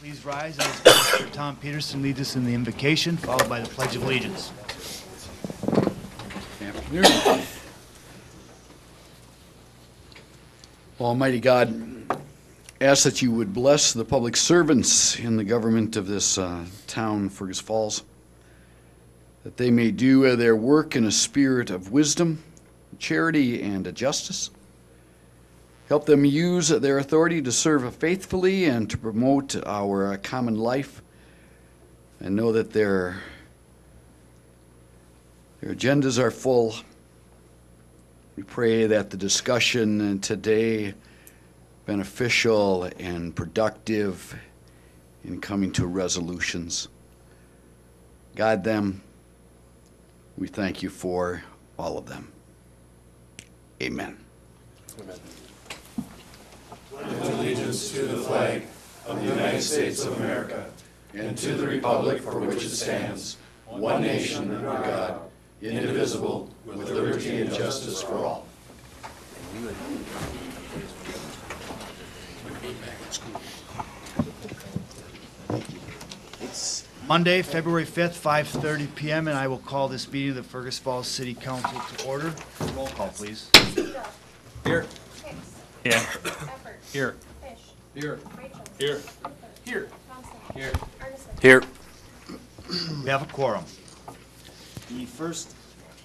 Please rise as Pastor Tom Peterson leads us in the invocation, followed by the Pledge of Allegiance. Good afternoon. Almighty God, ask that you would bless the public servants in the government of this town, Fergus Falls, that they may do their work in a spirit of wisdom, charity, and justice. Help them use their authority to serve faithfully and to promote our common life, and know that their agendas are full. We pray that the discussion today beneficial and productive in coming to resolutions. Guide them. We thank you for all of them. Amen. Amen. Pledge allegiance to the flag of the United States of America and to the republic for which it stands, one nation under God, indivisible, with liberty and justice for all. Monday, February 5th, 5:30 p.m., and I will call this meeting of the Fergus Falls City Council to order. Roll call, please. Here. Hicks. Yeah. Effort. Here. Fish. Here. Rachel. Here. Luther. Here. Thompson. Here. Arneson. Here. We have a quorum. The first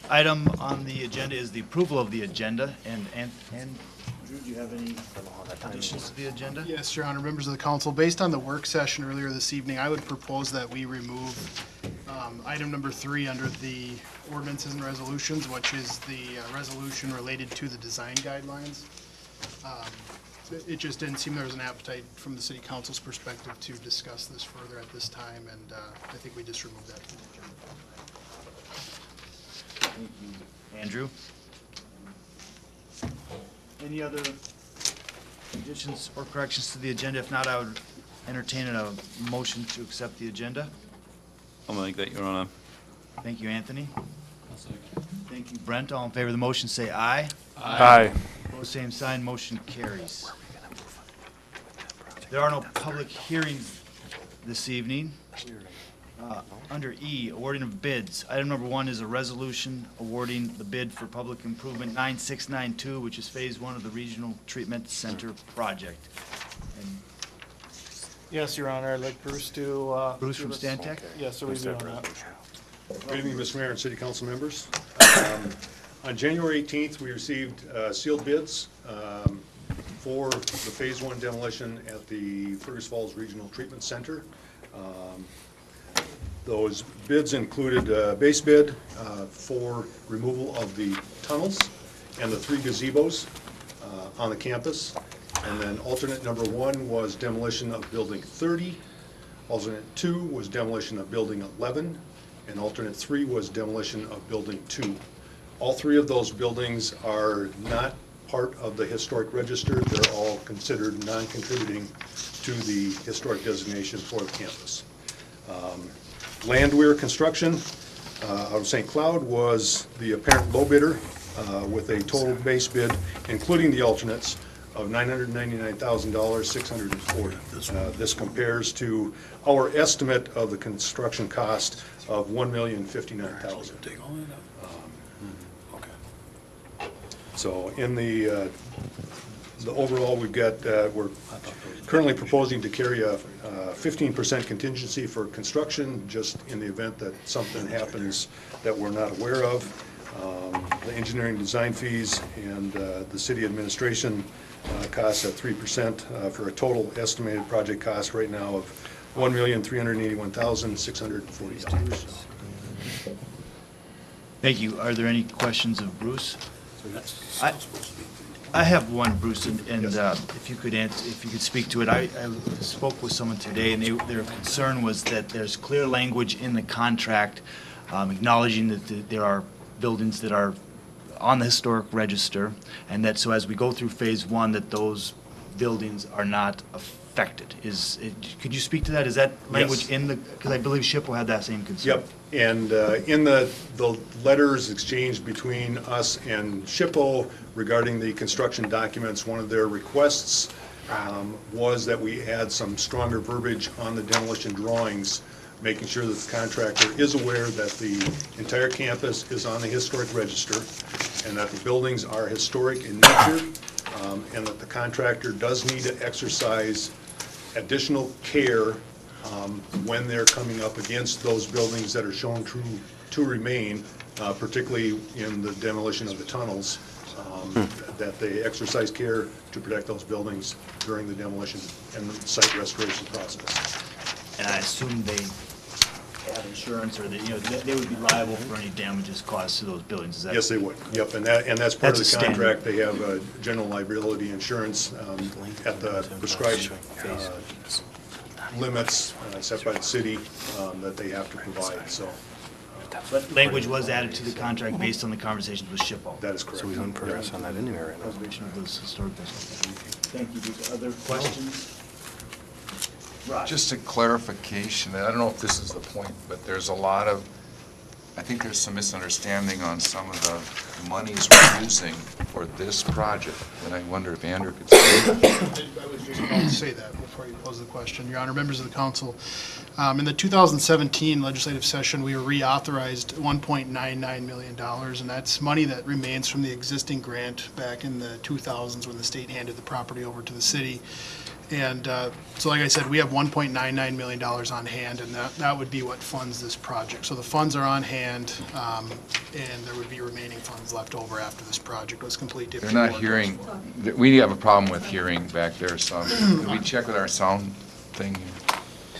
item on the agenda is the approval of the agenda. And Drew, do you have any additions to the agenda? Yes, Your Honor, members of the council, based on the work session earlier this evening, I would propose that we remove item number 3 under the ordinances and resolutions, which is the resolution related to the design guidelines. It just didn't seem there was an appetite from the city council's perspective to discuss this further at this time, and I think we just removed that from the agenda. Thank you. Andrew? Any other additions or corrections to the agenda? If not, I would entertain a motion to accept the agenda. I'll make that, Your Honor. Thank you, Anthony. Thank you, Brent. All in favor of the motion, say aye. Aye. Opposed, same sign. Motion carries. There are no public hearings this evening. Under E, awarding of bids. Item number 1 is a resolution awarding the bid for public improvement 9692, which is Phase 1 of the Regional Treatment Center project. And Yes, Your Honor, I'd like Bruce to... Bruce from give us- Stantec? Yes, so we do on that. Good evening, Mr. Mayor and City Council members. On January 18th, we received sealed bids for the Phase 1 demolition at the Fergus Falls Regional Treatment Center. Those bids included a base bid for removal of the tunnels and the 3 gazebos on the campus. And then alternate number 1 was demolition of building 30. Alternate 2 was demolition of building 11. And alternate 3 was demolition of building 2. All 3 of those buildings are not part of the historic register. They're all considered non-contributing to the historic designation for the campus. Landwehr Construction out of St. Cloud was the apparent low bidder with a total base bid, including the alternates, of $999,640. This compares to our estimate of the construction cost of $1,059,000. So in the overall, we've got, we're currently proposing to carry a 15% contingency for construction, just in the event that something happens that we're not aware of. The engineering design fees and the city administration costs at 3% for a total estimated project cost right now of $1,381,640. Thank you. Are there any questions of Bruce? I have one, Bruce, and if you could answer, if you could speak to it. I spoke with someone today, and their concern was that there's clear language in the contract acknowledging that there are buildings that are on the historic register, and that so as we go through Phase 1, that those buildings are not affected. Could you speak to that? Is that language in the, because I believe SHPO had that same concern. Yep, and in the letters exchanged between us and SHPO regarding the construction documents, one of their requests was that we add some stronger verbiage on the demolition drawings, making sure that the contractor is aware that the entire campus is on the historic register and that the buildings are historic in nature, and that the contractor does need to exercise additional care when they're coming up against those buildings that are shown to remain, particularly in the demolition of the tunnels, that they exercise care to protect those buildings during the demolition and the site restoration process. And I assume they have insurance, or they would be liable for any damages caused to those buildings, is that? Yes, they would, yep, and that's part of That's the a standard. contract. They have general liability insurance at the prescribed limits set by the city that they have to provide, so But language was added to the contract based on the conversations with SHPO. that is correct. So we on progress on that anyway right now. Preservation of those historic buildings. Thank you. Other questions? Rod? Just a clarification, and I don't know if this is the point, but there's a lot of, I think there's some misunderstanding on some of the monies we're using for this project, and I wonder if Andrew could say that. I was just about to say that before you pose the question. Your Honor, members of the council, in the 2017 legislative session, we reauthorized $1.99 million, and that's money that remains from the existing grant back in the 2000s when the state handed the property over to the city. And so like I said, we have $1.99 million on hand, and that would be what funds this project. So the funds are on hand, and there would be remaining funds left over after this project was complete. if They're the not board hearing, goes we have a problem with hearing back there some. Can we check with our sound thing?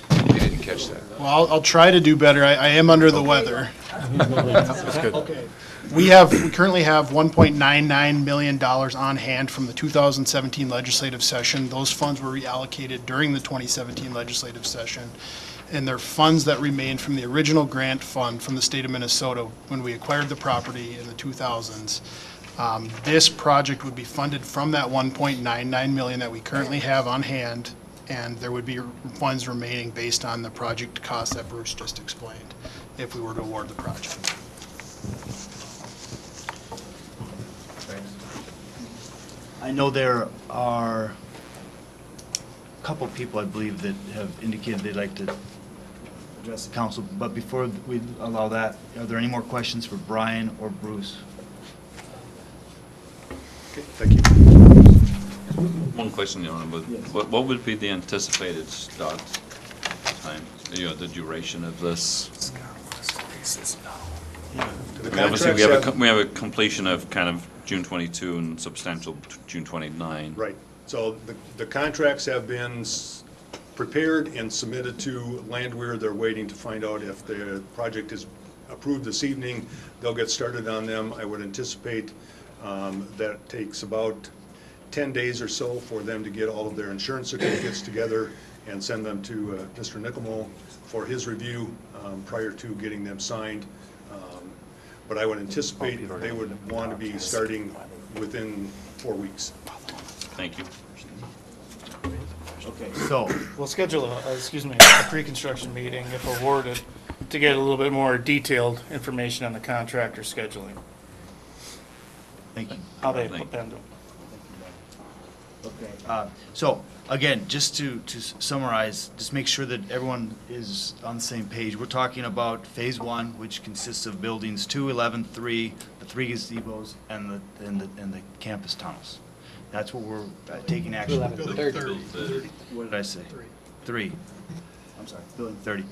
They didn't catch that. forward. Well, I'll try to do better. I am under the weather. That's good. Okay. We currently have $1.99 million on hand from the 2017 legislative session. Those funds were reallocated during the 2017 legislative session. And they're funds that remain from the original grant fund from the state of Minnesota when we acquired the property in the 2000s. This project would be funded from that $1.99 million that we currently have on hand, and there would be funds remaining based on the project cost that Bruce just explained, if we were to award the project. I know there are a couple people, I believe, that have indicated they'd like to address the council, but before we allow that, are there any more questions for Brian or Bruce? Okay, thank you. One question, Your Honor, but Yes. what would be the anticipated start time, the duration of this? The We obviously, contracts have- we have a completion of kind of June 22 and substantial June 29. Right, so the contracts have been prepared and submitted to Landwehr. They're waiting to find out if the project is approved this evening. They'll get started on them. I would anticipate that it takes about 10 days or so for them to get all of their insurance certificates together and send them to Mr. Nickelmo for his review prior to getting them signed. But I would anticipate they would want to be starting within 4 weeks. Thank you. Okay, so, We'll schedule a pre-construction meeting if awarded to get a little bit more detailed information on the contractor scheduling, thank you. how they Thank you. plan to. Okay, so, again, just to summarize, just make sure that everyone is on the same page. We're talking about Phase 1, which consists of buildings 2, 11, 3, the 3 gazebos, and the campus tunnels. That's what we're taking action. Building 30. What did I say? 3. 3. I'm sorry, building 30.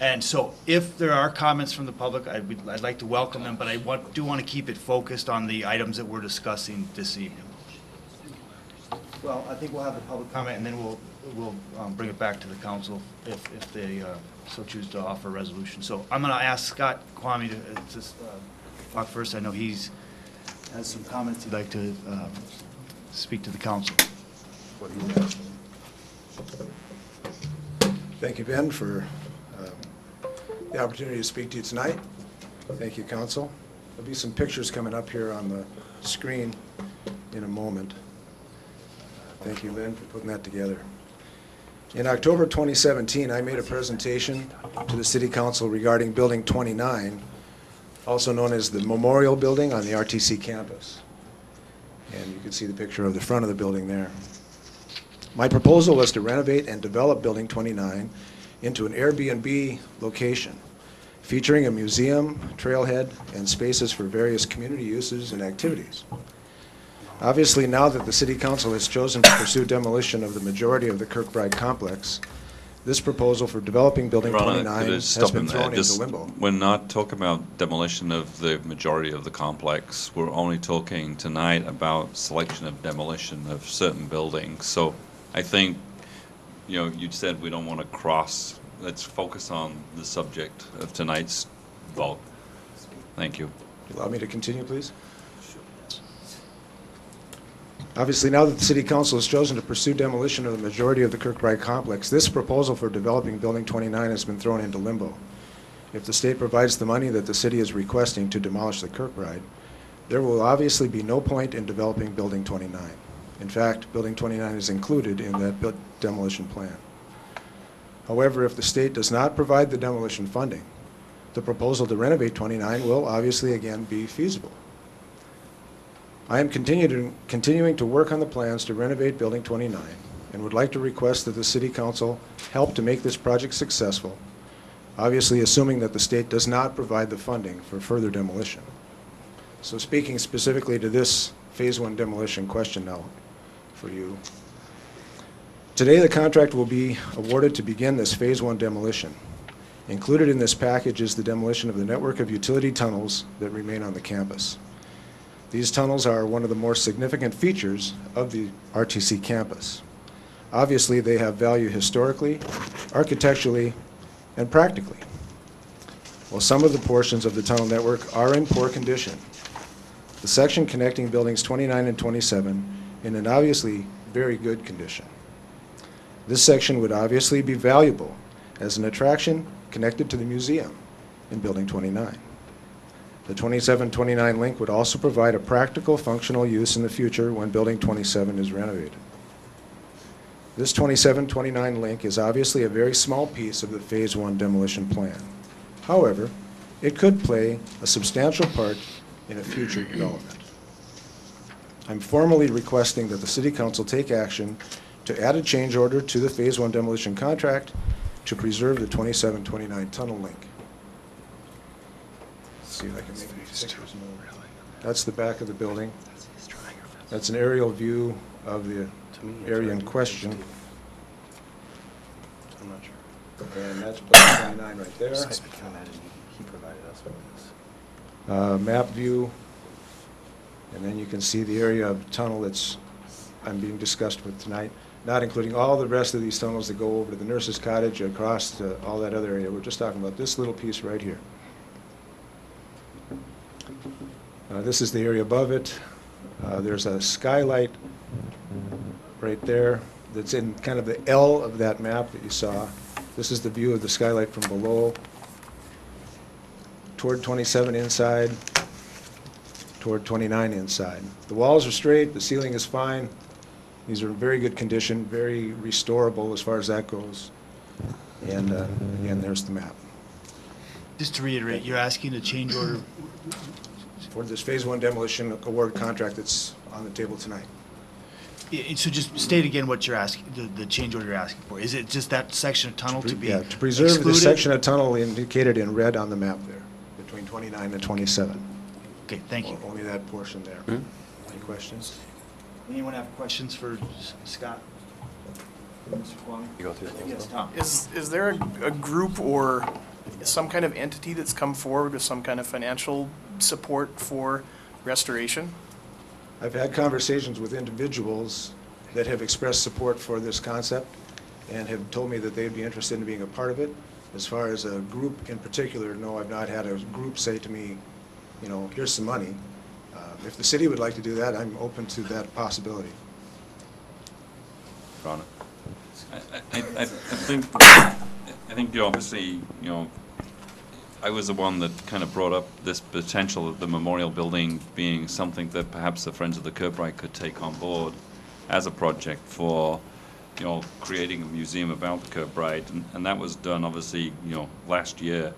And so if there are comments from the public, I'd like to welcome them, but I do want to keep it focused on the items that we're discussing this evening. Well, I think we'll have the public comment, and then we'll bring it back to the council if they so choose to offer a resolution. So I'm going to ask Scott Kwame to talk first. I know has some comments he'd like to speak to the council. Thank you, Ben, for the opportunity to speak to you tonight. Thank you, council. There'll be some pictures coming up here on the screen in a moment. Thank you, Lynn, for putting that together. In October 2017, I made a presentation to the City Council regarding Building 29, also known as the Memorial Building on the RTC campus. And you can see the picture of the front of the building there. My proposal was to renovate and develop Building 29 into an Airbnb location, featuring a museum, trailhead, and spaces for various community uses and activities. Obviously, now that the City Council has chosen to pursue demolition of the majority of the Kirkbride complex, this proposal for developing Building Your Honor, 29 could I has stop been him there? thrown into Just- limbo. We're not talking about demolition of the majority of the complex. We're only talking tonight about selection of demolition of certain buildings. So I think, you said we don't want to cross. Let's focus on the subject of tonight's vote. Thank you. Allow me to continue, please? Obviously, now that the City Council has chosen to pursue demolition of the majority of the Kirkbride complex, this proposal for developing Building 29 has been thrown into limbo. If the state provides the money that the city is requesting to demolish the Kirkbride, there will obviously be no point in developing Building 29. In fact, Building 29 is included in that demolition plan. However, if the state does not provide the demolition funding, the proposal to renovate 29 will obviously again be feasible. I am continuing to work on the plans to renovate Building 29 and would like to request that the City Council help to make this project successful, obviously assuming that the state does not provide the funding for further demolition. So speaking specifically to this Phase 1 demolition question now for you. Today, the contract will be awarded to begin this Phase 1 demolition. Included in this package is the demolition of the network of utility tunnels that remain on the campus. These tunnels are one of the more significant features of the RTC campus. Obviously, they have value historically, architecturally, and practically. While some of the portions of the tunnel network are in poor condition, the section connecting buildings 29 and 27 in an obviously very good condition. This section would obviously be valuable as an attraction connected to the museum in Building 29. The 27-29 link would also provide a practical, functional use in the future when Building 27 is renovated. This 27-29 link is obviously a very small piece of the Phase 1 demolition plan. However, it could play a substantial part in a future development. I'm formally requesting that the City Council take action to add a change order to the Phase 1 demolition contract to preserve the 27-29 tunnel link. See if I can make these pictures move. That's the back of the building. That's an aerial view of the area in question. I'm not sure. And that's Building 29 right there. I can imagine he provided us with this. Map view. And then you can see the area of tunnel that's being discussed with tonight, not including all the rest of these tunnels that go over to the nurse's cottage, across to all that other area. We're just talking about this little piece right here. This is the area above it. There's a skylight right there that's in kind of the L of that map that you saw. This is the view of the skylight from below, toward 27 inside, toward 29 inside. The walls are straight, the ceiling is fine. These are in very good condition, very restorable as far as that goes. And again, there's the map. Just to reiterate, you're asking a change order. For this Phase 1 demolition award contract that's on the table tonight. So just state again what you're asking, the change order you're asking for. Is it just that section of tunnel to be Yeah, to preserve the excluded? section of tunnel indicated in red on the map there, between 29 and 27. Okay, thank you. Only that portion there. Any questions? Anyone have questions for Scott? Mr. Kwame? You go through the thing. Yes, Tom. Is there a group or some kind of entity that's come forward with some kind of financial support for restoration? I've had conversations with individuals that have expressed support for this concept and have told me that they'd be interested in being a part of it. As far as a group in particular, no, I've not had a group say to me, you know, here's some money. If the city would like to do that, I'm open to that possibility. Your Honor. I think you obviously, I was the one that kind of brought up this potential of the memorial building being something that perhaps the Friends of the Kirkbride could take on board as a project for, creating a museum about the Kirkbride, and that was done obviously, last year,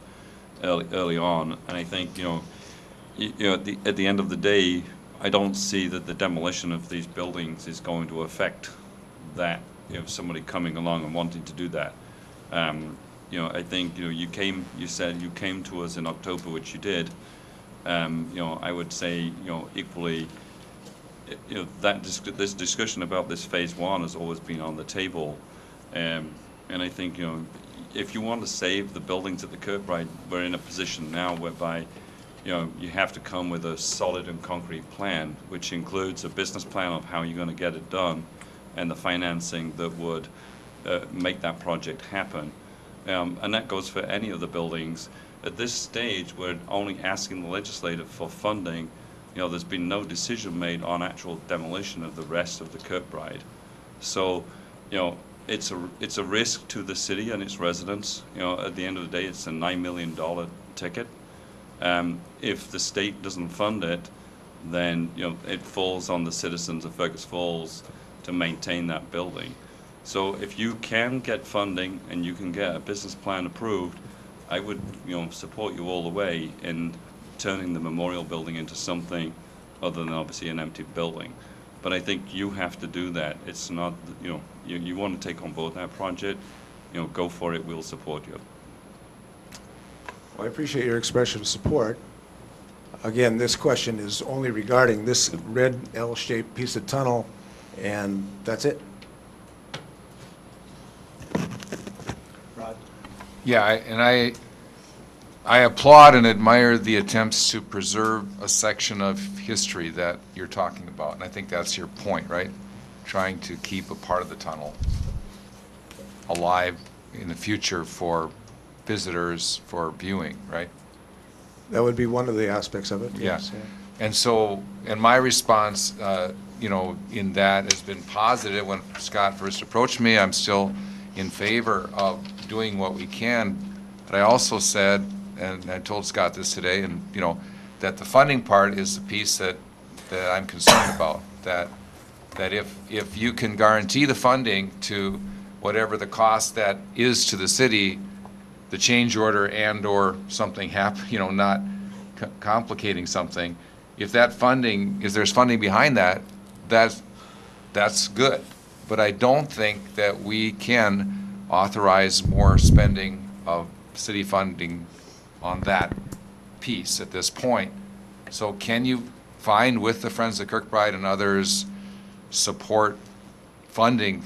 early on, and I think, at the end of the day, I don't see that the demolition of these buildings is going to affect that somebody coming along and wanting to do that. I think, you said you came to us in October, which you did. I would say, equally, this discussion about this phase one has always been on the table. And I think, if you want to save the buildings at the Kirkbride, we're in a position now whereby, you have to come with a solid and concrete plan, which includes a business plan of how you're going to get it done and the financing that would make that project happen. And that goes for any of the buildings. At this stage, we're only asking the legislature for funding. There's been no decision made on actual demolition of the rest of the Kirkbride. So, it's a risk to the city and its residents. At the end of the day, it's a $9 million ticket. If the state doesn't fund it, then it falls on the citizens of Fergus Falls to maintain that building. So if you can get funding and you can get a business plan approved, I would support you all the way in turning the memorial building into something other than obviously an empty building. But I think you have to do that. It's not, you want to take on board that project, go for it, we'll support you. Well, I appreciate your expression of support. Again, this question is only regarding this red L-shaped piece of tunnel, and that's it. Rod? Yeah, I applaud and admire the attempts to preserve a section of history that you're talking about, and I think that's your point, right? Trying to keep a part of the tunnel alive in the future for visitors, for viewing, right? That would be one of the aspects of it. Yeah. Yes, yeah. And so, and my response, in that has been positive. When Scott first approached me, I'm still in favor of doing what we can. But I also said, and I told Scott this today, and, that the funding part is the piece that I'm concerned about. That if you can guarantee the funding to whatever the cost that is to the city, the change order and/or something happen, not complicating something. If there's funding behind that, that's good. But I don't think that we can authorize more spending of city funding on that piece at this point. So can you find with the Friends of Kirkbride and others support funding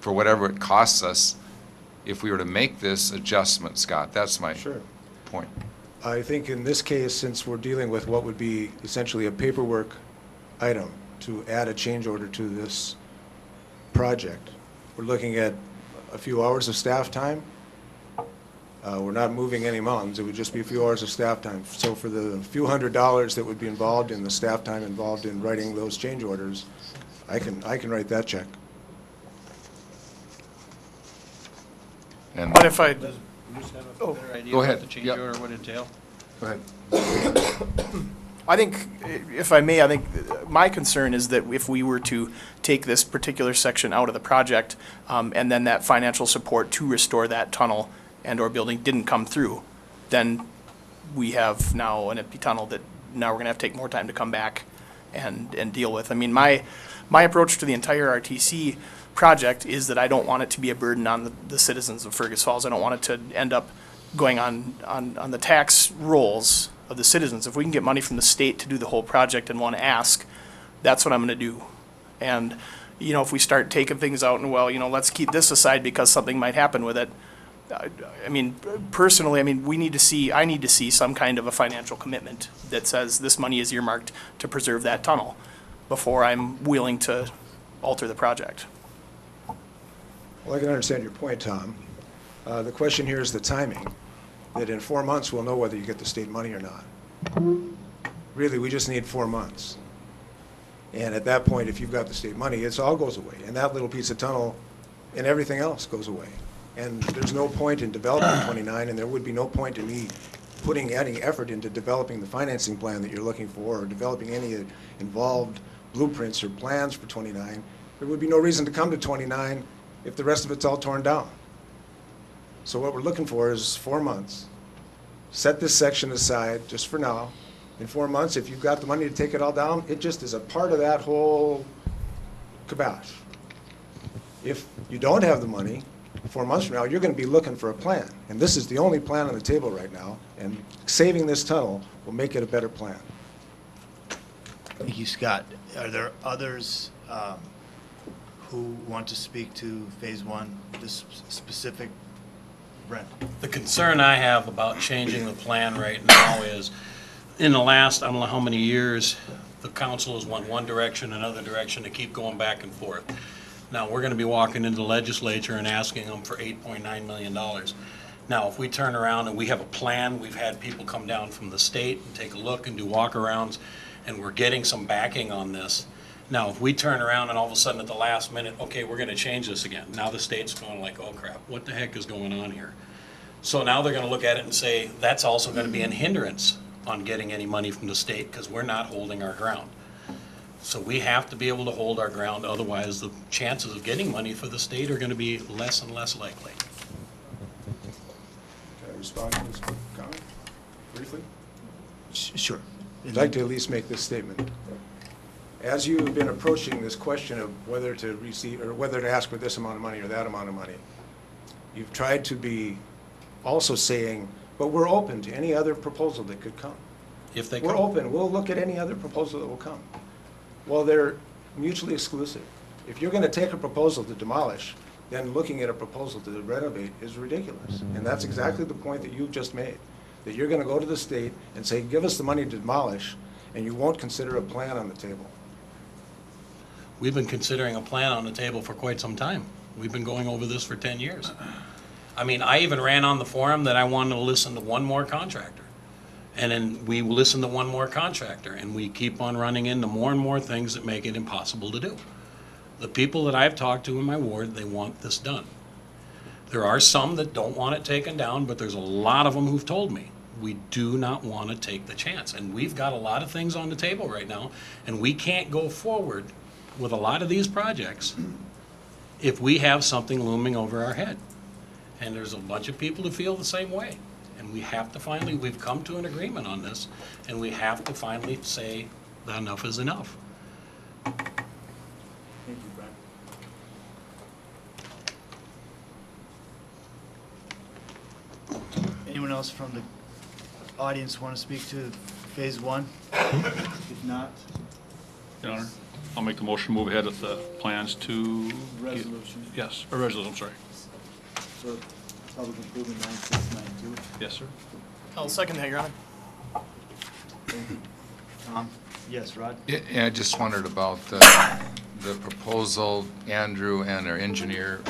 for whatever it costs us if we were to make this adjustment, Scott? That's my Sure. point. I think in this case, since we're dealing with what would be essentially a paperwork item to add a change order to this project, we're looking at a few hours of staff time. We're not moving any mountains. It would just be a few hours of staff time. So for the few $100s that would be involved in the staff time involved in writing those change orders, I can write that check. And But if I, Does Bruce have a Oh. better idea Go what ahead. the change Yep. order would entail? go ahead. I think, if I may, I think my concern is that if we were to take this particular section out of the project, and then that financial support to restore that tunnel and/or building didn't come through, then we have now an empty tunnel that now we're gonna have to take more time to come back and deal with. I mean, my approach to the entire RTC project is that I don't want it to be a burden on the citizens of Fergus Falls. I don't want it to end up going on the tax rolls of the citizens. If we can get money from the state to do the whole project and want to ask, that's what I'm going to do. And, if we start taking things out and, let's keep this aside because something might happen with it. I mean, personally, I need to see some kind of a financial commitment that says this money is earmarked to preserve that tunnel before I'm willing to alter the project. Well, I can understand your point, Tom. The question here is the timing, that in 4 months, we'll know whether you get the state money or not. Really, we just need 4 months. And at that point, if you've got the state money, it all goes away. And that little piece of tunnel and everything else goes away. And there's no point in developing 29, and there would be no point in me adding effort into developing the financing plan that you're looking for, or developing any involved blueprints or plans for 29. There would be no reason to come to 29 if the rest of it's all torn down. So what we're looking for is 4 months. Set this section aside just for now. In 4 months, if you've got the money to take it all down, it just is a part of that whole kibosh. If you don't have the money, 4 months from now, you're going to be looking for a plan. And this is the only plan on the table right now, and saving this tunnel will make it a better plan. Thank you, Scott. Are there others who want to speak to Phase 1, this specific, Brent? The concern I have about changing the plan right now is, in the last, I don't know how many years, the council has went one direction, another direction, to keep going back and forth. Now, we're gonna be walking into the legislature and asking them for $8.9 million. Now, if we turn around and we have a plan, we've had people come down from the state and take a look and do walkarounds, and we're getting some backing on this. Now, if we turn around and all of a sudden at the last minute, okay, we're gonna change this again, now the state's going like, oh crap, what the heck is going on here? So now they're gonna look at it and say, that's also gonna be a hindrance on getting any money from the state, because we're not holding our ground. So we have to be able to hold our ground, otherwise the chances of getting money for the state are gonna be less and less likely. Can I respond to this comment briefly? Sure. I'd like to at least make this statement. As you have been approaching this question of whether to receive, or whether to ask for this amount of money or that amount of money, you've tried to be also saying, but we're open to any other proposal that could come. If they We're come. open, we'll look at any other proposal that will come. Well, they're mutually exclusive. If you're gonna take a proposal to demolish, then looking at a proposal to renovate is ridiculous. And that's exactly the point that you've just made, that you're gonna go to the state and say, give us the money to demolish, and you won't consider a plan on the table. We've been considering a plan on the table for quite some time. We've been going over this for 10 years. I mean, I even ran on the forum that I wanted to listen to one more contractor. And then we listen to one more contractor, and we keep on running into more and more things that make it impossible to do. The people that I've talked to in my ward, they want this done. There are some that don't want it taken down, but there's a lot of them who've told me, we do not want to take the chance. And we've got a lot of things on the table right now, and we can't go forward with a lot of these projects if we have something looming over our head. And there's a bunch of people who feel the same way. And we have to finally, we've come to an agreement on this, and we have to finally say that enough is enough. Thank you, Brent. Anyone else from the audience want to speak to Phase 1? If not, Your Honor, I'll make the motion, move ahead with the plans to... resolution Yes, a resolution, I'm sorry. for public improvement 9692. Yes, sir. I'll second that, Your Honor. Thank you. Tom? Yes, Rod? Yeah, I just wondered about the proposal, Andrew and our engineer.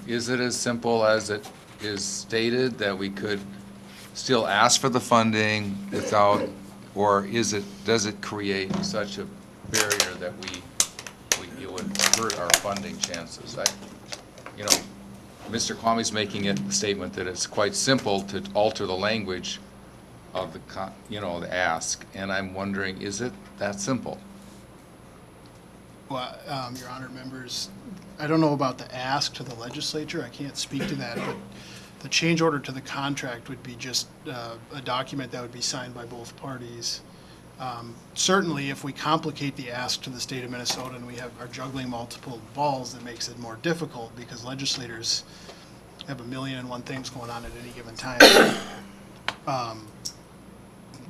Is it as simple as it is stated, that we could still ask for the funding without, or does it create such a barrier that it would hurt our funding chances? Mr. Kwame's making a statement that it's quite simple to alter the language of the ask, and I'm wondering, is it that simple? Well, Your Honor, members, I don't know about the ask to the legislature, I can't speak to that, but the change order to the contract would be just a document that would be signed by both parties. Certainly, if we complicate the ask to the state of Minnesota and we are juggling multiple balls, that makes it more difficult, because legislators have 1,000,001 things going on at any given time.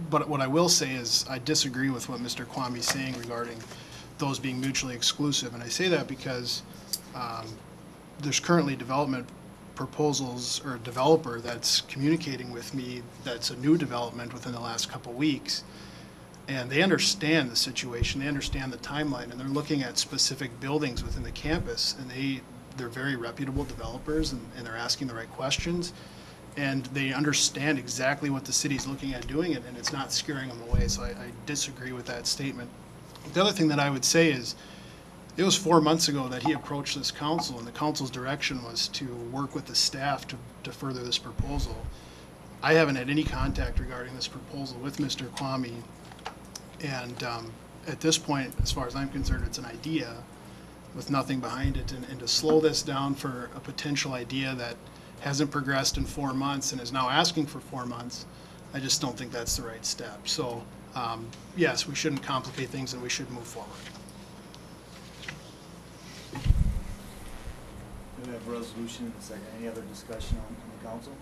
But what I will say is, I disagree with what Mr. Kwame's saying regarding those being mutually exclusive, and I say that because there's currently development proposals, or a developer that's communicating with me that's a new development within the last couple weeks. And they understand the situation, they understand the timeline, and they're looking at specific buildings within the campus, and they're very reputable developers, and they're asking the right questions, and they understand exactly what the city's looking at doing it, and it's not scaring them away, so I disagree with that statement. The other thing that I would say is, it was 4 months ago that he approached this council, and the council's direction was to work with the staff to further this proposal. I haven't had any contact regarding this proposal with Mr. Kwame. And at this point, as far as I'm concerned, it's an idea with nothing behind it. And to slow this down for a potential idea that hasn't progressed in 4 months and is now asking for 4 months, I just don't think that's the right step. So, yes, we shouldn't complicate things, and we should move forward. We have a resolution in a second. Any other discussion on the council?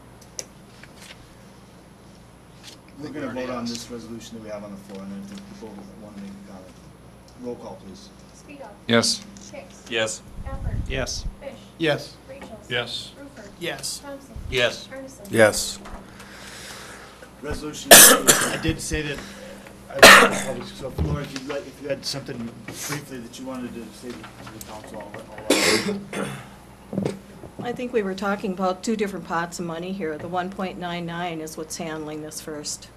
We're going to vote on this resolution that we have on the floor, and then if people want to make a comment. Roll call, please. Speedo. Yes. Hicks. Yes. Alpert. Yes. Fish. Yes. Rachel. Yes. Rupert. Yes. Thompson. Yes. Arneson. Yes. Resolution, I did say that, so Laura, if you had something briefly that you wanted to say to the council, I think we were talking about two different pots of money here. The 1.99 is what's handling this first.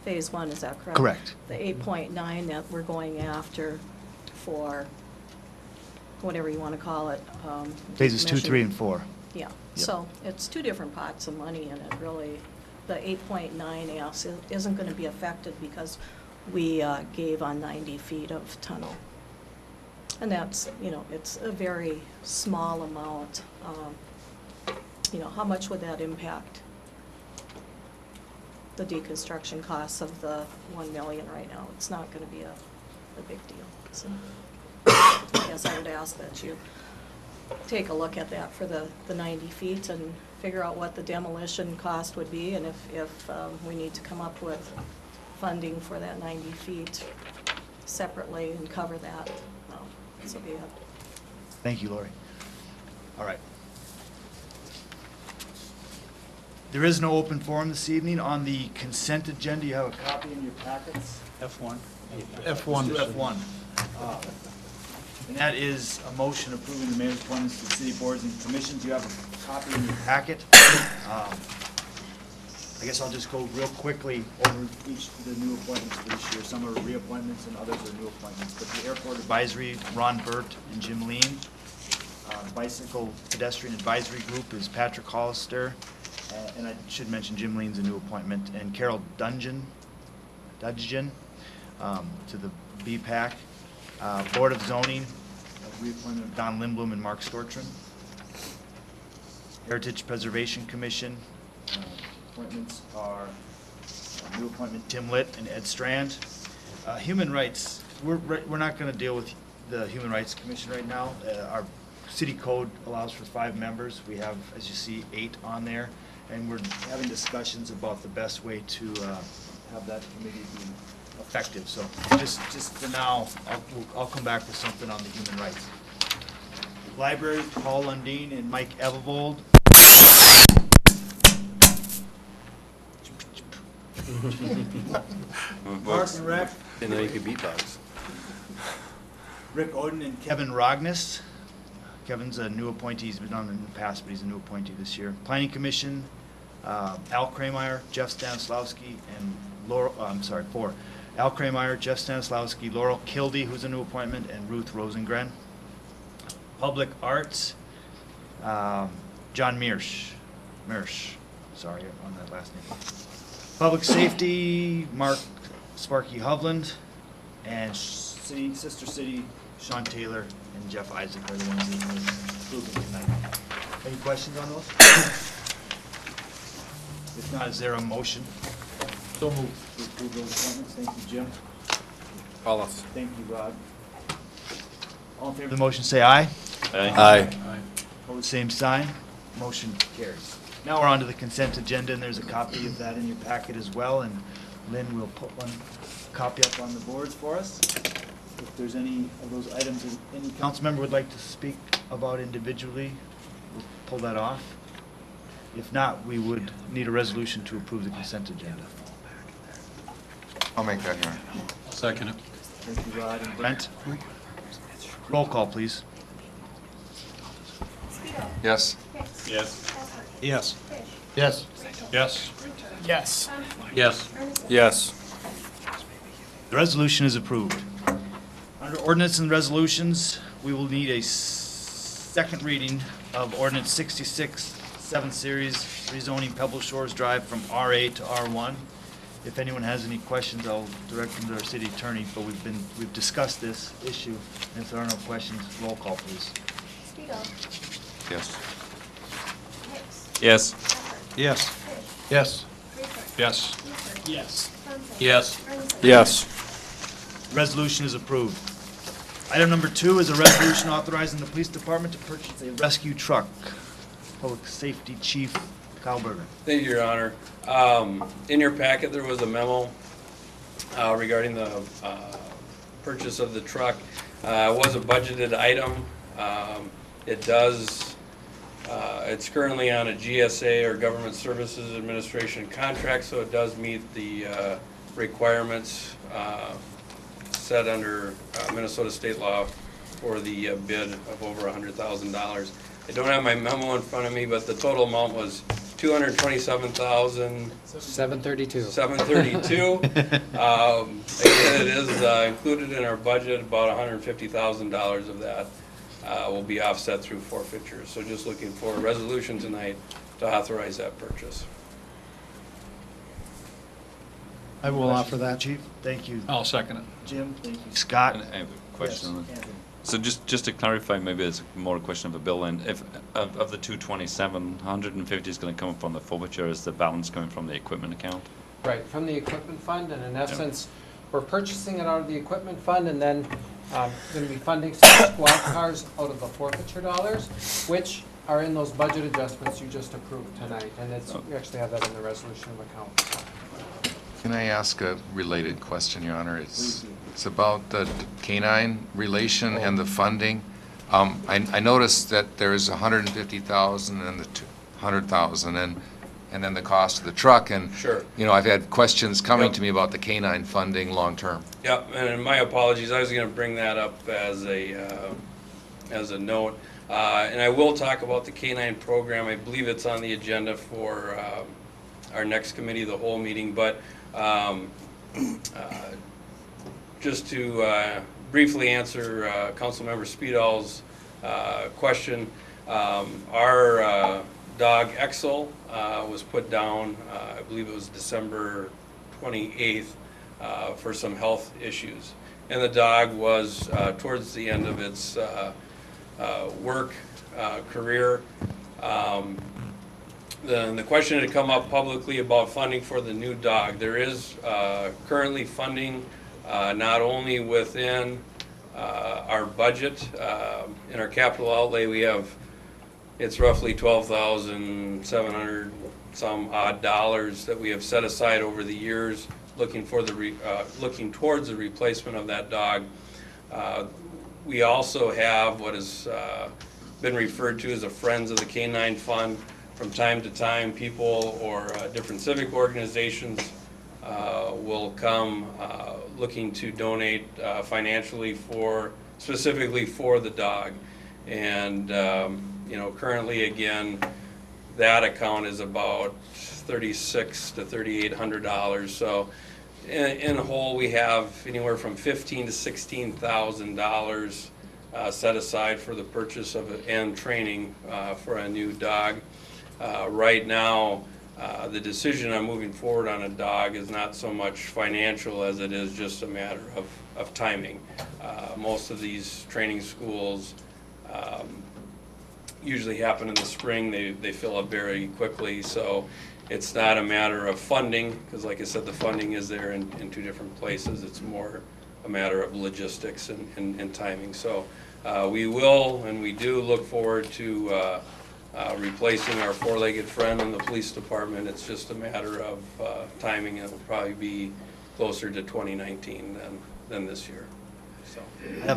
Phase 1, is that correct? Correct. The 8.9 that we're going after for whatever you want to call it. Phases 2, decommission. 3, and 4. Yeah, so it's two different pots of money, and it really, the 8.9 isn't going to be affected because we gave on 90 feet of tunnel. And that's, you know, it's a very small amount. You know, how much would that impact the deconstruction costs of the 1 million right now? It's not going to be a big deal. So I guess I would ask that you take a look at that for the 90 feet and figure out what the demolition cost would be, and if we need to come up with funding for that 90 feet separately and cover that, so be it. Thank you, Lori. All right. There is no open forum this evening. On the consent agenda, you have a copy in your packets. F1. Let's do F1. And that is a motion approving the mayor's appointments to city boards and commissions. You have a copy in your packet. I guess I'll just go real quickly over each of the new appointments for this year. Some are reappointments and others are new appointments. But the Airport Advisory, Ron Burt and Jim Lean. Bicycle Pedestrian Advisory Group is Patrick Hollister. And I should mention Jim Lean's a new appointment. And Carol Dudgeon to the BPAC. Board of Zoning, reappointment of Don Lindblom and Mark Stortron. Heritage Preservation Commission, appointments are new appointment Tim Litt and Ed Strand. Human Rights, we're not going to deal with the Human Rights Commission right now. Our city code allows for 5 members. We have, as you see, 8 on there, and we're having discussions about the best way to have that committee be effective. So just for now, I'll come back with something on the human rights. Library, Paul Lundin and Mike Evevold. Park and Rec, And then you could beatbox. Rick Oden and Kevin Rognus. Kevin's a new appointee. He's been on in the past, but he's a new appointee this year. Planning Commission, Al Krameyer, Jeff Stanislawski, and Laurel, 4. Al Krameyer, Jeff Stanislawski, Laurel Kildy, who's a new appointment, and Ruth Rosengren. Public Arts, John Mearsh, sorry on that last name. Public Safety, Mark Sparky Hovland, and Sister City, Sean Taylor and Jeff Isaac are the ones that we're approving tonight. Any questions on those? If not, is there a motion? So moved. To approve those appointments. Thank you, Jim. Olive. Thank you, Rod. All in favor of the motion, say aye. Aye. Opposed, same sign. Motion carries. Now we're on to the consent agenda, and there's a copy of that in your packet as well, and Lynn will put one copy up on the boards for us. If there's any of those items that any council member would like to speak about individually, we'll pull that off. If not, we would need a resolution to approve the consent agenda. I'll make that here. Second it. Thank you, Rod and Brent. Roll call, please. Speedo. Yes. Hicks. Yes. Alpert. Yes. Fish. Yes. Rachel. Yes. Rupert. Yes. Thompson. Yes. Arneson. Yes. The resolution is approved. Under ordinance and resolutions, we will need a second reading of ordinance 66, 7 series, rezoning Pebble Shores Drive from RA to R1. If anyone has any questions, I'll direct them to our city attorney, but we've discussed this issue, and if there are no questions, roll call, please. Speedo. Yes. Hicks. Yes. Alpert. Yes. Fish. Yes. Rachel. Yes. Rupert. Yes. Thompson. Yes. Arneson. Yes. Resolution is approved. Item number 2 is a resolution authorizing the police department to purchase a rescue truck. Public Safety Chief Kyle Berger. Thank you, Your Honor. In your packet, there was a memo regarding the purchase of the truck. It was a budgeted item. It's currently on a GSA, or Government Services Administration contract, so it does meet the requirements set under Minnesota state law for the bid of over $100,000. I don't have my memo in front of me, but the total amount was $227,732. Again, it is included in our budget. About $150,000 of that will be offset through forfeitures. So just looking for a resolution tonight to authorize that purchase. I will offer that. Chief, thank you. I'll second it. Jim, thank you. Scott? And I have a question on Yes, that. So just to clarify, maybe it's more a question of a bill, and if, of the 227, 150 is going to come from the forfeiture, is the balance coming from the equipment account? Right, from the equipment fund, and in essence, we're purchasing it out of the equipment fund, and then going to be funding some squad cars out of the forfeiture dollars, which are in those budget adjustments you just approved tonight, and we actually have that in the resolution of account. Can I ask a related question, Your Honor? It's about the canine relation and the funding. I noticed that there's 150,000 and the 200,000, and then the cost of the truck. And Sure. you know, I've had questions coming Yep. to me about the canine funding long term. Yep, and my apologies, I was going to bring that up as a note. And I will talk about the K-9 program. I believe it's on the agenda for our next committee of the whole meeting, but just to briefly answer Councilmember Speedall's question, our dog Exel was put down, I believe it was December 28th, for some health issues. And the dog was towards the end of its work career. The question had come up publicly about funding for the new dog. There is currently funding not only within our budget, in our capital outlay, we have, it's roughly $12,700 some odd dollars that we have set aside over the years, looking towards the replacement of that dog. We also have what has been referred to as a Friends of the Canine Fund. From time to time, people or different civic organizations will come looking to donate financially specifically for the dog. And you know, currently, again, that account is about $3,600 to $3,800. So in whole, we have anywhere from $15,000 to $16,000 set aside for the purchase of it and training for a new dog. Right now, the decision on moving forward on a dog is not so much financial as it is just a matter of timing. Most of these training schools usually happen in the spring. They fill up very quickly, so it's not a matter of funding, because like I said, the funding is there in two different places. It's more a matter of logistics and timing. So we will and we do look forward to replacing our four-legged friend in the police department. It's just a matter of timing. It'll probably be closer to 2019 than this year. So I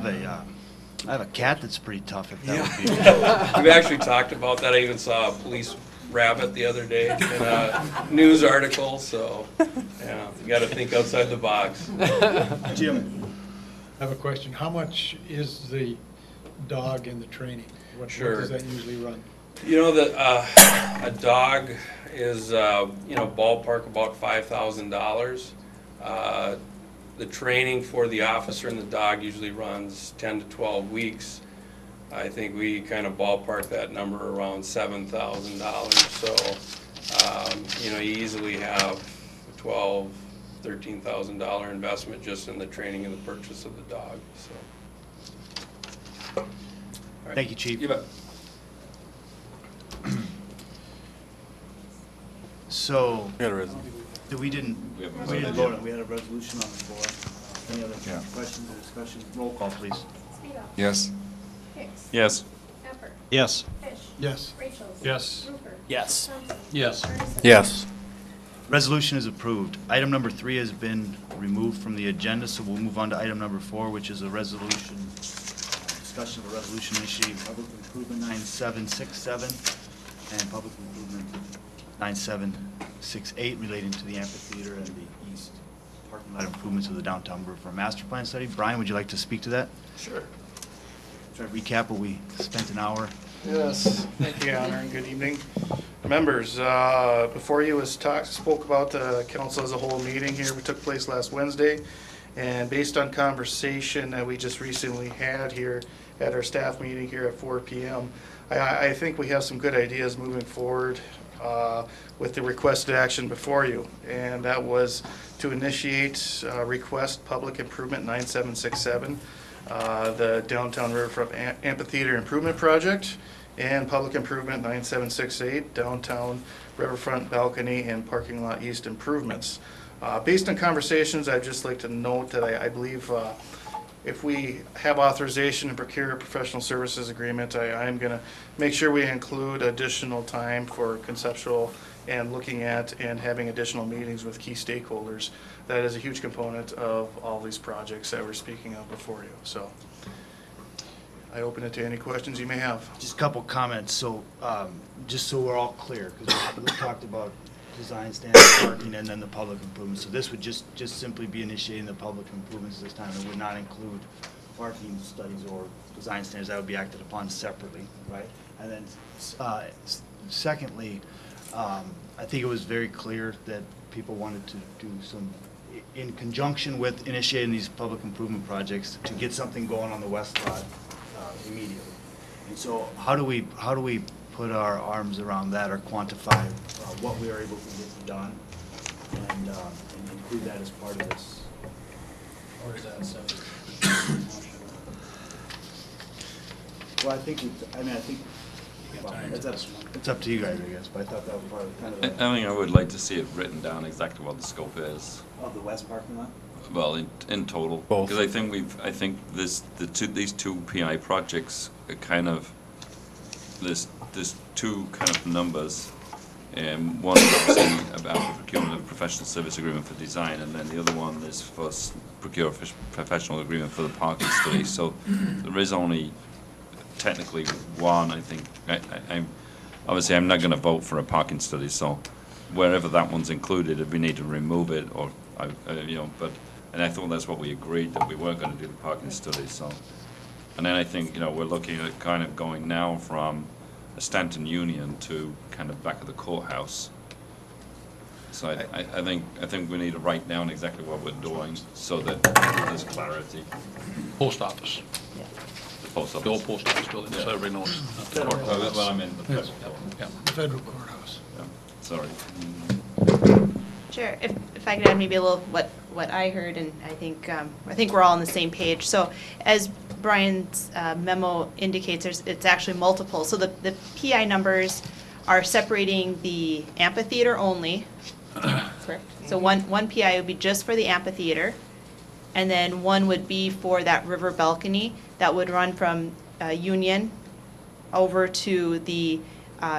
have a cat that's pretty tough, if that would be. We've actually talked about that. I even saw a police rabbit the other day in a news article, so yeah, you got to think outside the box. Jim? I have a question. How much is the dog in the training? What does that usually run? You know, a dog is, ballpark about $5,000. The training for the officer and the dog usually runs 10 to 12 weeks. I think we kind of ballpark that number around $7,000. So, you easily have a $12,000, $13,000 investment just in the training and the purchase of the dog. So. All right. Thank you, Chief. You bet. So, We had a resolution. we didn't vote on, we had a resolution on the floor. Any other Yeah. questions or discussion? Roll call, please. Speedall? Yes. Hicks. Yes. Pepper. Yes. Fish. Yes. Rachel. Yes. Rupert. Yes. Thompson. Yes. Ferguson. Yes. Resolution is approved. Item number 3 has been removed from the agenda, so we'll move on to item number 4, which is a resolution, discussion of a resolution initiating public improvement 9767 and public improvement 9768 relating to the amphitheater and the east parking lot improvements of the downtown Riverfront Master Plan study. Brian, would you like to speak to that? Sure. Try to recap what we spent an hour. Yes, thank you, Your Honor, and good evening. Members, before you spoke about the council as a whole meeting here, we took place last Wednesday, and based on conversation that we just recently had here at our staff meeting here at 4 p.m., I think we have some good ideas moving forward with the requested action before you, and that was to initiate request public improvement 9767, the downtown Riverfront Amphitheater Improvement Project, and public improvement 9768, downtown Riverfront Balcony and Parking Lot East improvements. Based on conversations, I'd just like to note that I believe if we have authorization to procure a professional services agreement, I am going to make sure we include additional time for conceptual and looking at and having additional meetings with key stakeholders. That is a huge component of all these projects that we're speaking of before you. So I open it to any questions you may have. Just a couple comments, so, just so we're all clear, because we talked about design standards, parking, and then the public improvements. So this would just simply be initiating the public improvements this time. It would not include parking studies or design standards. That would be acted upon separately, right? And then, secondly, I think it was very clear that people wanted to do some, in conjunction with initiating these public improvement projects, to get something going on the west lot immediately. And so how do we put our arms around that or quantify what we are able to get done and include that as part of this? Or is that subject? Well, I think, it's up to you guys, I guess, but I thought that was part of kind of I think I would like to see it written down exactly what the scope is. of the west parking lot? Well, in total. Both. Because I think these two PI projects are kind of, there's two kind of numbers. One is obviously about the procurement of a professional service agreement for design, and then the other one is for procure a professional agreement for the parking study. So there is only technically one, I think. Obviously, I'm not going to vote for a parking study, so wherever that one's included, if we need to remove it, or, and I thought that's what we agreed, that we weren't going to do the parking study, so. And then I think, we're looking at kind of going now from a Stanton Union to kind of back of the courthouse. So I think we need to write down exactly what we're doing so that there's clarity. Post office, The post the office. old post office building, so everybody knows. Not the court. Well, I mean, Yes. Yeah. The federal courthouse. sorry. Chair, if I could add maybe a little what I heard, and I think we're all on the same page. So as Brian's memo indicates, it's actually multiple. So the PI numbers are separating the amphitheater only, correct? So one PI would be just for the amphitheater, and then one would be for that river balcony that would run from Union over to the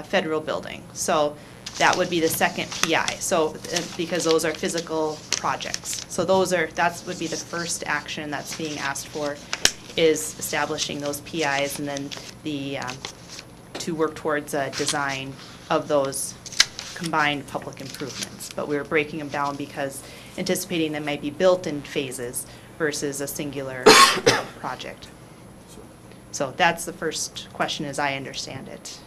federal building. So that would be the second PI, so, because those are physical projects. So that would be the first action that's being asked for, is establishing those PIs, and then to work towards a design of those combined public improvements. But we were breaking them down because anticipating they might be built in phases versus a singular project. So that's the first question, as I understand it.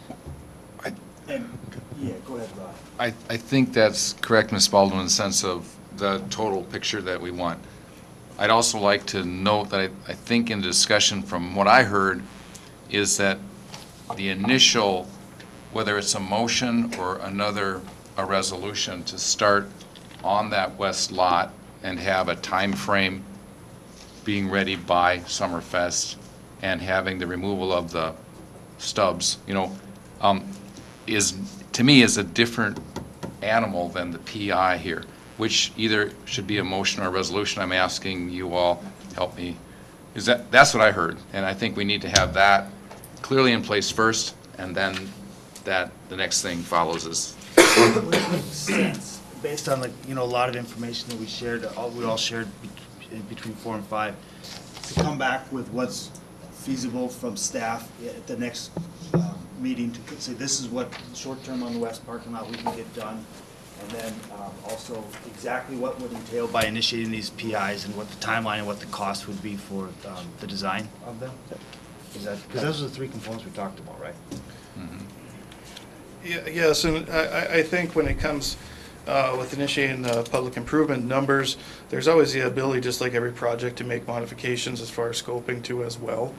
Yeah, go ahead, Rob. I think that's correct, Ms. Baldwin, in the sense of the total picture that we want. I'd also like to note that I think in the discussion, from what I heard, is that the initial, whether it's a motion or a resolution to start on that west lot and have a time frame being ready by Summerfest and having the removal of the stubs, is, to me, is a different animal than the PI here, which either should be a motion or a resolution. I'm asking you all, help me That's what I heard, and I think we need to have that clearly in place first, and then the next thing follows is. Based on a lot of information that we shared, we all shared between 4 and 5, to come back with what's feasible from staff at the next meeting, to say this is what short-term on the west parking lot we can get done, and then also exactly what would entail by initiating these PIs and what the timeline and what the cost would be for the design of them. Because those are the 3 components we talked about, right? Yes, and I think when it comes with initiating the public improvement numbers, there's always the ability, just like every project, to make modifications as far as scoping too as well.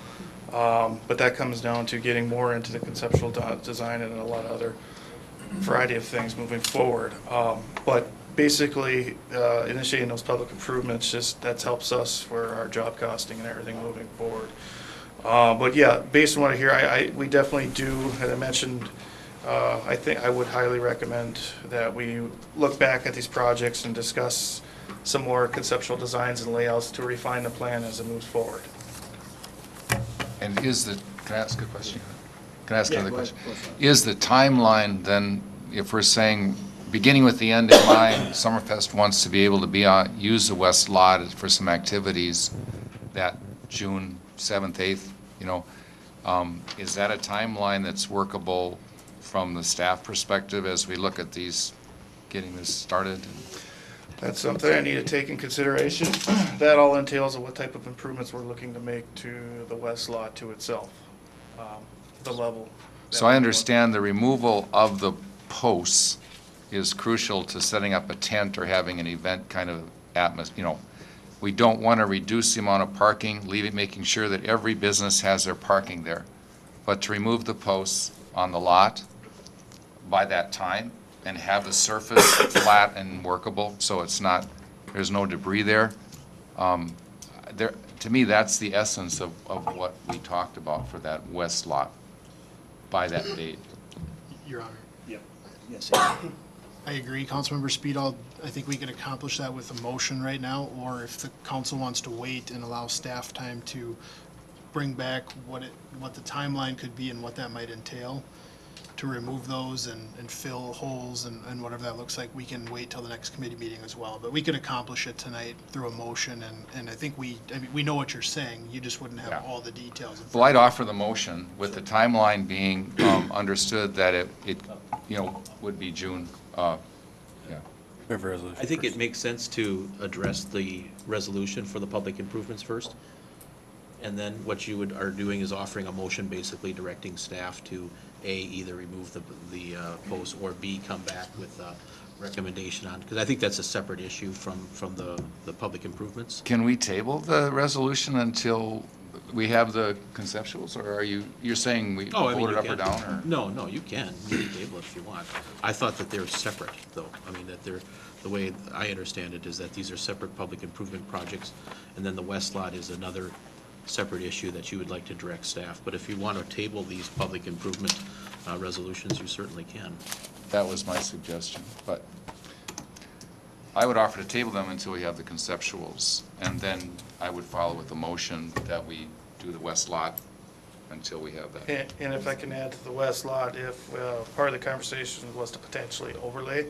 But that comes down to getting more into the conceptual design and a lot of other variety of things moving forward. But basically, initiating those public improvements, that helps us for our job costing and everything moving forward. But yeah, based on what I hear, we definitely do, as I mentioned, I think I would highly recommend that we look back at these projects and discuss some more conceptual designs and layouts to refine the plan as it moves forward. And can I ask a question? Can I ask another question? Is the timeline then, if we're saying, beginning with the end in mind, Summerfest wants to be able to use the west lot for some activities that June 7th, 8th, is that a timeline that's workable from the staff perspective as we look at getting this started? That's something I need to take in consideration. That all entails of what type of improvements we're looking to make to the west lot to itself, the level. So I understand the removal of the posts is crucial to setting up a tent or having an event kind of atmosphere. We don't want to reduce the amount of parking, making sure that every business has their parking there. But to remove the posts on the lot by that time and have the surface flat and workable, so there's no debris there. To me, that's the essence of what we talked about for that west lot by that date. Your Honor. Yep. Yes. I agree, Councilmember Speedall. I think we can accomplish that with a motion right now, or if the council wants to wait and allow staff time to bring back what the timeline could be and what that might entail, to remove those and fill holes and whatever that looks like, we can wait till the next committee meeting as well. But we could accomplish it tonight through a motion, and I think we know what you're saying, you just wouldn't have all the details. Well, I'd offer the motion with the timeline being understood that it would be June. I think it makes sense to address the resolution for the public improvements first. And then what you are doing is offering a motion basically directing staff to A, either remove the post, or B, come back with a recommendation on, because I think that's a separate issue from the public improvements. Can we table the resolution until we have the conceptuals, or you're saying we vote it up or down? Or? No, you can. You can table it if you want. I thought that they're separate, though. I mean, that the way I understand it is that these are separate public improvement projects, and then the west lot is another separate issue that you would like to direct staff. But if you want to table these public improvement resolutions, you certainly can. That was my suggestion, but I would offer to table them until we have the conceptuals, and then I would follow with a motion that we do the west lot until we have that. And if I can add to the west lot, if part of the conversation was to potentially overlay,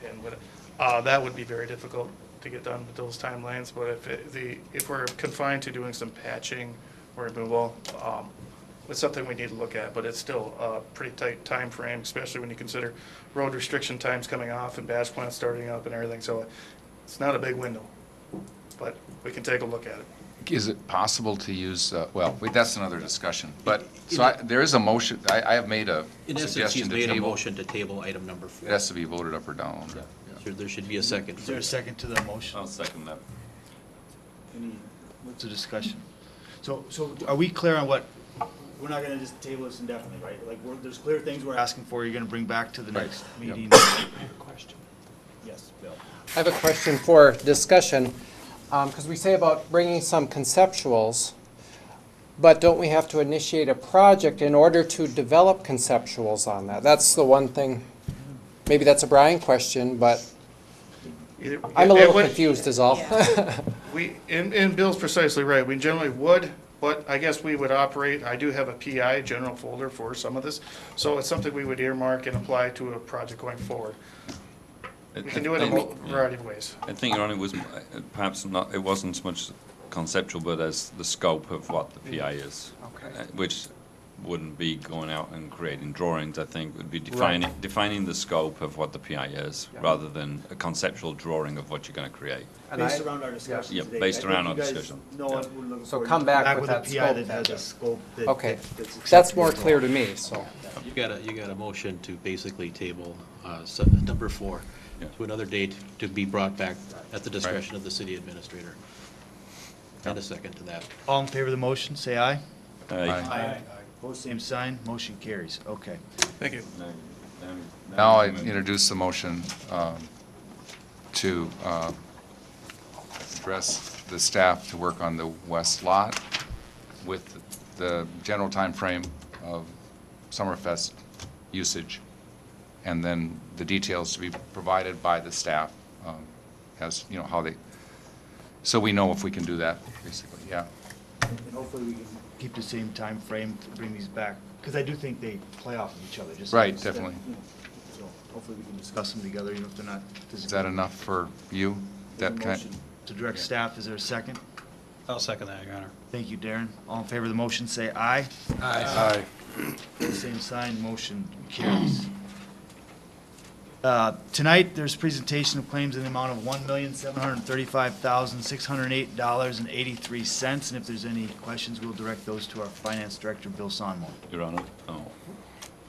and that would be very difficult to get done with those timelines. But if we're confined to doing some patching or removal, it's something we need to look at. But it's still a pretty tight time frame, especially when you consider road restriction times coming off and batch plants starting up and everything. So it's not a big window, but we can take a look at it. Is it possible to use, that's another discussion, but, there is a motion, I have made a in essence, suggestion to he's made table. a motion to table item number 4. It has to be voted up or down. Yeah. There should be a second. Is there a second to the motion? I'll second that. What's the discussion? So are we clear on what, we're not gonna just table this indefinitely, right? Like, there's clear things we're asking for, you're gonna bring back to the next meeting? I have a question. Yes, Bill. I have a question for discussion, because we say about bringing some conceptuals, but don't we have to initiate a project in order to develop conceptuals on that? That's the one thing, maybe that's a Brian question, but I'm a little It would- confused is all. And Bill's precisely right, we generally would, but I guess we would operate, I do have a PI, general folder for some of this, so it's something we would earmark and apply to a project going forward. We can do it in a variety of ways. I think, Ron, it was perhaps not, it wasn't so much conceptual, but as the scope of what the PI is. Okay. Which wouldn't be going out and creating drawings, I think, would be defining the scope of what the PI is, rather than a conceptual drawing of what you're gonna create. Based around our discussion Yeah, today. based I around think our you guys discussion. know what we're looking So for. come back with a that PI scope that has then. a scope that. Okay, that's that's more acceptable. clear to me, so. You got a motion to basically table number 4 to another date to be brought back at the discretion of the city administrator. And a second to that. All in favor of the motion, say aye. Aye. Opposed, same sign, motion carries, okay. Thank you. Now I introduce the motion to address the staff to work on the west lot with the general time frame of Summerfest usage, and then the details to be provided by the staff as, you know, how they, so we know if we can do that, basically, yeah. And hopefully we can keep the same time frame to bring these back, because I do think they play off of each other, just. Right, instead- definitely. So hopefully we can discuss them together, even if they're not physically. Is that enough for you? That kind? Motion to direct staff, is there a second? I'll second that, Your Honor. Thank you, Darren. All in favor of the motion, say aye. Aye. Same sign, motion carries. Tonight, there's presentation of claims in the amount of $1,735,608.83. And if there's any questions, we'll direct those to our finance director, Bill Sonmore. Your Honor? Oh.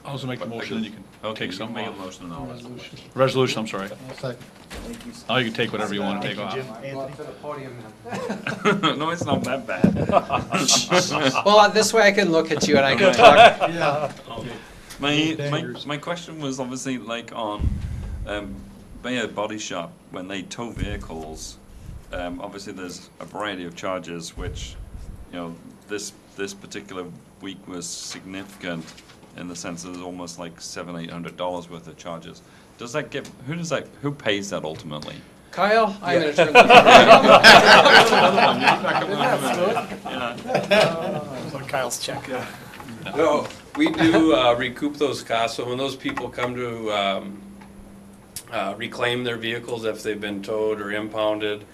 I'll also make the motion, then you can Okay, take you some can make a off. motion and all that. Resolution, I'm sorry. Thank you. Now you can take whatever you want to take Thank you, off. Jim. Go up Anthony? to the podium now. No, it's not that bad. Well, this way I can look at you and I can talk. My question was obviously like on Bayer Body Shop, when they tow vehicles, obviously there's a variety of charges which, you know, this particular week was significant in the sense that there's almost like $700-800 worth of charges. Does that get, who pays that ultimately? Kyle, I'm gonna turn On Kyle's check. No, we do recoup those costs, so when those people come to reclaim their vehicles if they've been towed or impounded,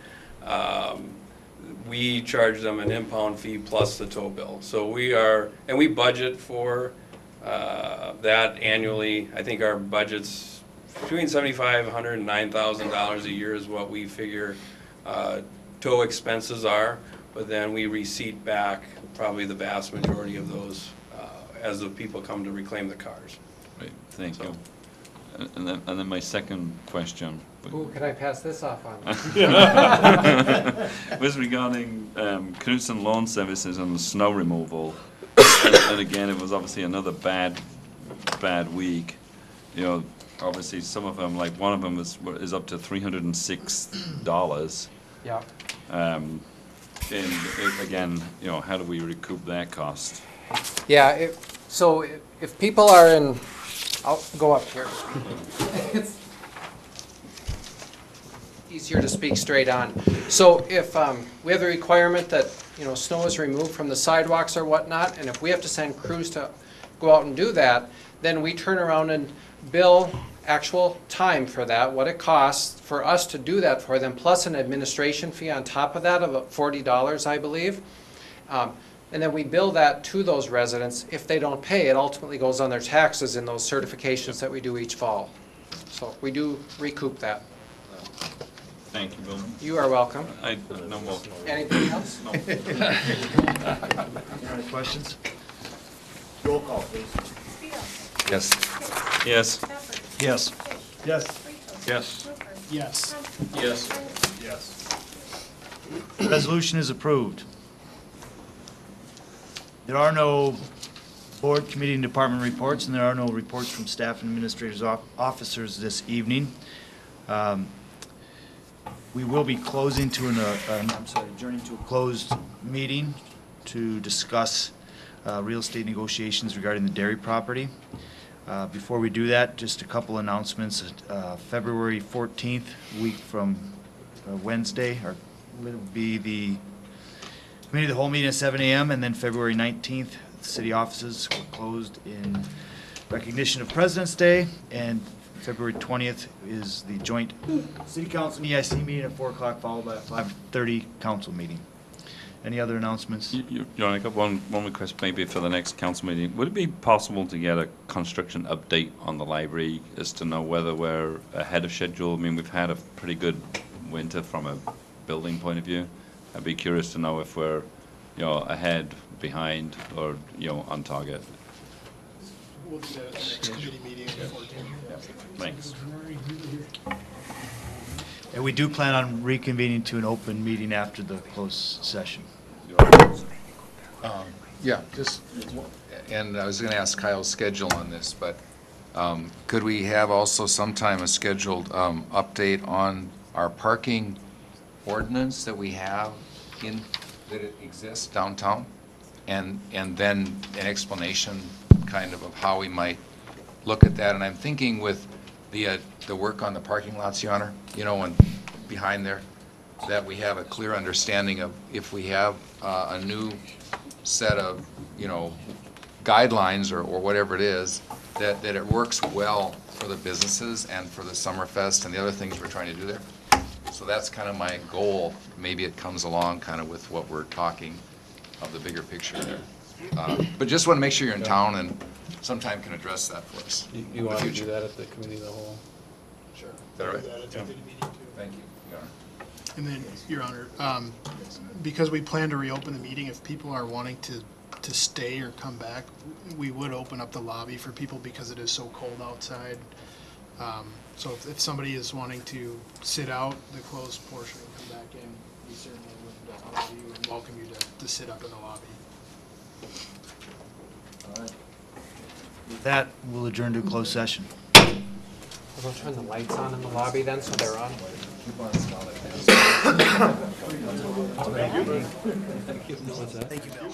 we charge them an impound fee plus the tow bill. So we budget for that annually. I think our budget's between $7,500 and $9,000 a year is what we figure tow expenses are, but then we receipt back probably the vast majority of those as the people come to reclaim the cars. Right, thank you. And then my second question Ooh, can I pass this off on? was regarding Knutson Lawn Services and the snow removal. And again, it was obviously another bad week. You know, obviously some of them, like one of them is up to $306. Yeah. And again, you know, how do we recoup that cost? Yeah, so if people are in, I'll go up here. It's easier to speak straight on. So if we have the requirement that, you know, snow is removed from the sidewalks or whatnot, and if we have to send crews to go out and do that, then we turn around and bill actual time for that, what it costs for us to do that for them, plus an administration fee on top of that of $40, I believe. And then we bill that to those residents. If they don't pay, it ultimately goes on their taxes in those certifications that we do each fall. So we do recoup that. Thank you, Bill. You are welcome. No more. Anything else? No. Any questions? Roll call, please. Yes. Yes. Yes. Yes. Yes. Yes. Yes. Yes. Resolution is approved. There are no board, committee, and department reports, and there are no reports from staff and administrators' officers this evening. We will be closing to adjourning to a closed meeting to discuss real estate negotiations regarding the dairy property. Before we do that, just a couple announcements. February 14th, week from Wednesday, will be the committee of the whole meeting at 7 a.m. And then February 19th, the city offices were closed in recognition of President's Day. And February 20th is the joint city council and EIC meeting at 4 o'clock, followed by a 5:30 council meeting. Any other announcements? I got one request maybe for the next council meeting. Would it be possible to get a construction update on the library as to know whether we're ahead of schedule? I mean, we've had a pretty good winter from a building point of view. I'd be curious to know if we're, ahead, behind, or, on target. We'll do that at the next committee meeting on the 14th. Thanks. And we do plan on reconvening to an open meeting after the closed session. Yeah, and I was going to ask Kyle's schedule on this, but could we have also sometime a scheduled update on our parking ordinance that we have that it exists downtown? And then an explanation kind of how we might look at that. And I'm thinking with the work on the parking lots, Your Honor, and behind there, that we have a clear understanding of if we have a new set of, guidelines or whatever it is, that it works well for the businesses and for the Summerfest and the other things we're trying to do there. So that's kind of my goal. Maybe it comes along kind of with what we're talking of the bigger picture there. But just want to make sure you're in town and sometime can address that for us. You want to do that at the committee of the whole? Sure. Is that all right? We'll do that at the committee meeting too. Thank you, Your Honor. And then, Your Honor, because we plan to reopen the meeting, if people are wanting to stay or come back, we would open up the lobby for people because it is so cold outside. So if somebody is wanting to sit out the closed portion and come back in, we certainly would allow you and welcome you to sit up in the lobby. With that, we'll adjourn to closed session. We'll turn the lights on in the lobby then, so they're on. Thank you, Bill.